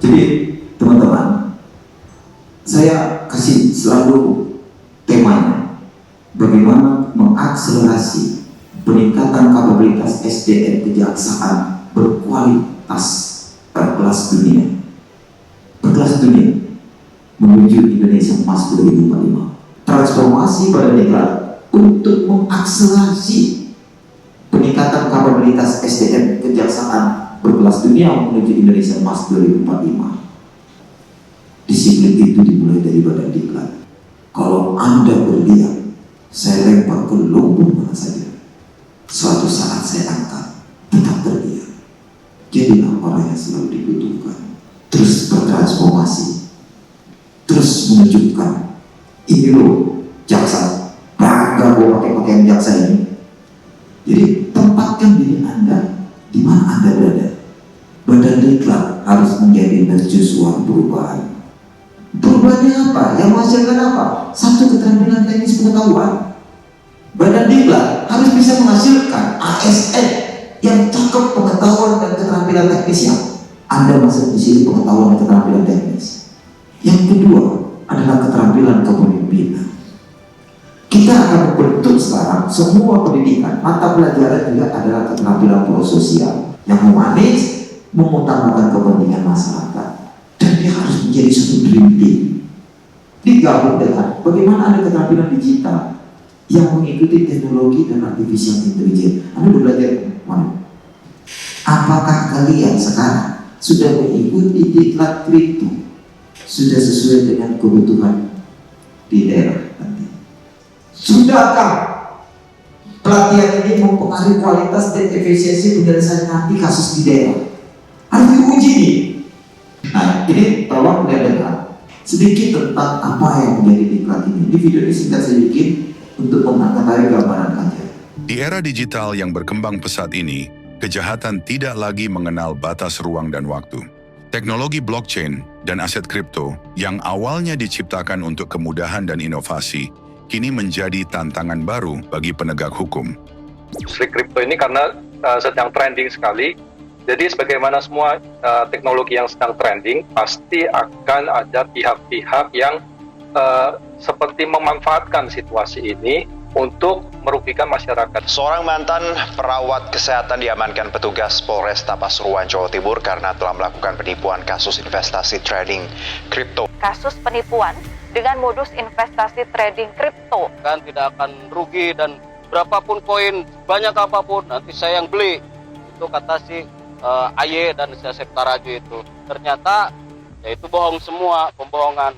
Jadi teman-teman, saya kasih selalu temanya, bagaimana mengakselerasi peningkatan kapabilitas SDM kejaksaan berkualitas berkelas dunia menuju Indonesia Emas 2045. Transformasi Badan Diklat untuk mengakselerasi peningkatan kapabilitas SDM kejaksaan berkelas dunia menuju Indonesia Emas 2045. Disiplin itu dimulai dari Badan Diklat. Kalau Anda berdiam, saya lempar ke lumbung mana saja. Suatu saat saya angkat, tetap berdiam. Jadilah orang yang selalu dibutuhkan. Terus bertransformasi, terus menunjukkan ini loh jaksa, bangga bawa pakaian jaksa ini. Jadi tempatkan diri Anda di mana Anda berada. Badan Diklat harus menjadi mercusuar perubahan. Perubahannya apa? Yang menghasilkan apa? Satu, keterampilan teknis pengetahuan. Badan Diklat harus bisa menghasilkan ASN yang cakep pengetahuan dan keterampilan teknisnya. Anda masuk di sini pengetahuan dan keterampilan teknis. Yang kedua adalah keterampilan kepemimpinan. Kita akan membentuk sekarang semua pendidikan, mata pelajaran juga adalah keterampilan prososial yang memanage, mengutamakan kepentingan masyarakat, dan dia harus menjadi satu dream team. Digabung dengan bagaimana ada keterampilan digital yang mengikuti teknologi dan artificial intelligence. Anda belajar mana? Apakah kalian sekarang sudah mengikuti diklat kripto? Sudah sesuai dengan kebutuhan di daerah nanti? Sudahkah pelatihan ini mempengaruhi kualitas dan efisiensi penyelesaian nanti kasus di daerah? Harus diuji nih. Nah, ini tolong dengar sedikit tentang apa yang menjadi diklat ini. Di video ini singkat sedikit untuk mengetahui gambaran aja. Di era digital yang berkembang pesat ini, kejahatan tidak lagi mengenal batas ruang dan waktu. Teknologi blockchain dan aset kripto yang awalnya diciptakan untuk kemudahan dan inovasi, kini menjadi tantangan baru bagi penegak hukum. Industri kripto ini karena sedang trending sekali, jadi sebagaimana semua teknologi yang sedang trending, pasti akan ada pihak-pihak yang seperti memanfaatkan situasi ini untuk merugikan masyarakat. Seorang mantan perawat kesehatan diamankan petugas Polresta Pasuruan, Jawa Timur karena telah melakukan penipuan kasus investasi trading kripto. Kasus penipuan dengan modus investasi trading kripto. Kan tidak akan rugi dan berapapun koin, banyak apapun, nanti saya yang beli. Itu kata si AY dan si Asep Taraju itu. Ternyata ya itu bohong semua, pembohongan.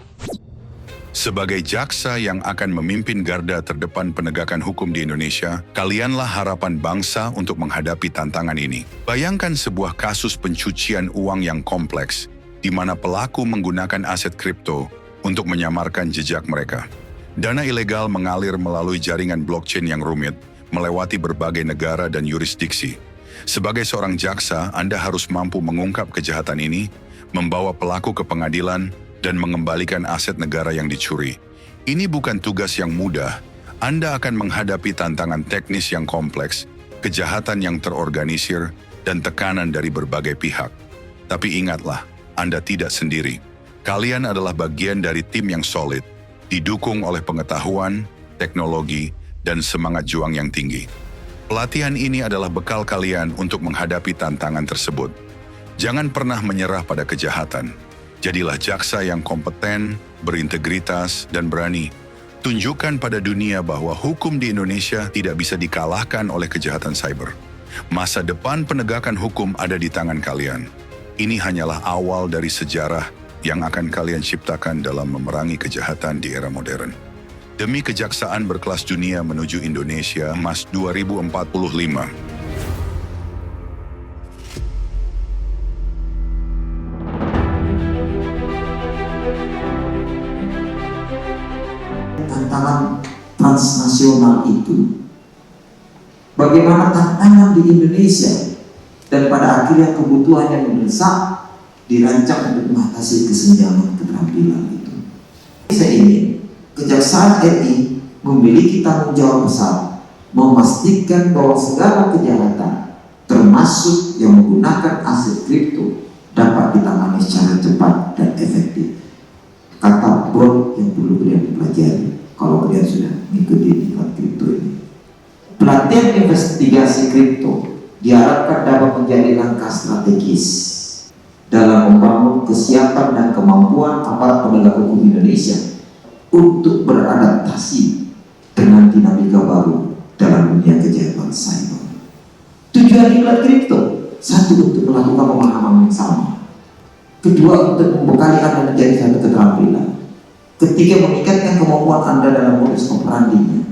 Sebagai jaksa yang akan memimpin garda terdepan penegakan hukum di Indonesia, kalianlah harapan bangsa untuk menghadapi tantangan ini. Bayangkan sebuah kasus pencucian uang yang kompleks, di mana pelaku menggunakan aset kripto untuk menyamarkan jejak mereka. Dana ilegal mengalir melalui jaringan blockchain yang rumit, melewati berbagai negara dan yurisdiksi. Sebagai seorang jaksa, Anda harus mampu mengungkap kejahatan ini, membawa pelaku ke pengadilan, dan mengembalikan aset negara yang dicuri. Ini bukan tugas yang mudah. Anda akan menghadapi tantangan teknis yang kompleks, kejahatan yang terorganisir, dan tekanan dari berbagai pihak. Tapi ingatlah, Anda tidak sendiri. Kalian adalah bagian dari tim yang solid, didukung oleh pengetahuan, teknologi, dan semangat juang yang tinggi. Pelatihan ini adalah bekal kalian untuk menghadapi tantangan tersebut. Jangan pernah menyerah pada kejahatan. Jadilah jaksa yang kompeten, berintegritas, dan berani. Tunjukkan pada dunia bahwa hukum di Indonesia tidak bisa dikalahkan oleh kejahatan cyber. Masa depan penegakan hukum ada di tangan kalian. Ini hanyalah awal dari sejarah yang akan kalian ciptakan dalam memerangi kejahatan di era modern. Demi kejaksaan berkelas dunia menuju Indonesia Emas 2045. Tantangan transnasional itu, bagaimana tantangan di Indonesia dan pada akhirnya kebutuhan yang mendesak dirancang untuk mengatasi kesenjangan keterampilan itu. Saya ingin Kejaksaan RI memiliki tanggung jawab besar memastikan bahwa segala kejahatan termasuk yang menggunakan aset kripto dapat ditangani secara cepat dan efektif. Kata Bond yang perlu kalian pelajari kalau kalian sudah mengikuti diklat kripto ini. Pelatihan investigasi kripto diharapkan dapat menjadi langkah strategis dalam membangun kesiapan dan kemampuan aparat penegak hukum Indonesia untuk beradaptasi dengan dinamika baru dalam dunia kejahatan cyber. Tujuan diklat kripto: satu, untuk melakukan pemahaman yang sama. Kedua, untuk membekali Anda menjadi satu keterampilan. Ketiga, meningkatkan kemampuan Anda dalam modus operandinya.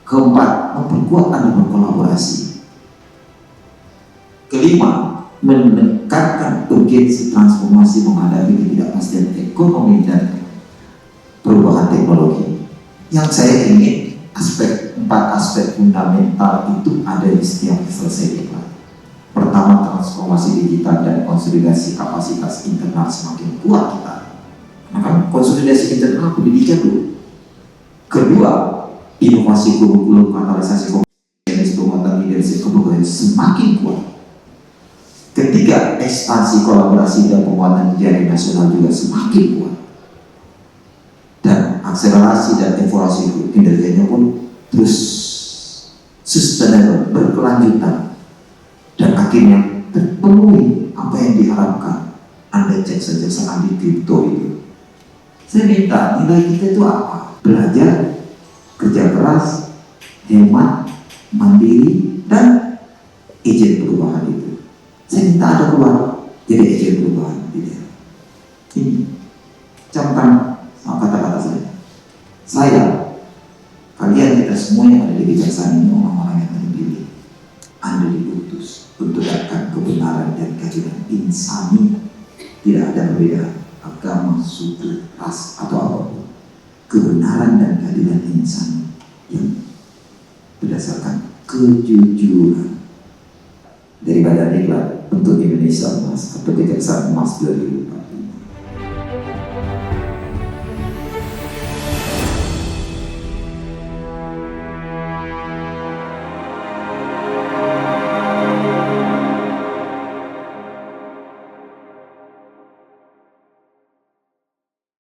Keempat, memperkuat Anda berkolaborasi. Kelima, menekankan urgensi transformasi menghadapi ketidakpastian ekonomi dan perubahan teknologi. Yang saya ingin empat aspek fundamental itu ada di setiap selesai diklat. Pertama, transformasi digital dan konsolidasi kapasitas internal semakin kuat kita. Maka konsolidasi internal pendidikan dulu. Kedua, inovasi kurikulum, kanalisasi kompetensi, penguatan leadership kepegawaian semakin kuat. Ketiga, ekspansi kolaborasi dan penguatan jaringan nasional juga semakin kuat. Dan akselerasi dan evaluasi kinerjanya pun terus sustainable, berkelanjutan. Dan akhirnya terpenuhi apa yang diharapkan. Anda cek saja saham di kripto itu. Saya minta nilai kita itu apa? Belajar, kerja keras, hemat, mandiri, dan agent perubahan itu. Saya minta ada keluar jadi agent perubahan di daerah. Ini camkan sama kata-kata saya. Kalian, kita semua yang ada di kejaksaan ini orang-orang yang terpilih. Anda diutus untuk menegakkan kebenaran dan keadilan insani. Tidak ada perbedaan agama, suku, ras, atau apapun. Kebenaran dan keadilan insani yang berdasarkan kejujuran. Dari Badan Diklat untuk Indonesia Emas atau Kejaksaan Emas 2004.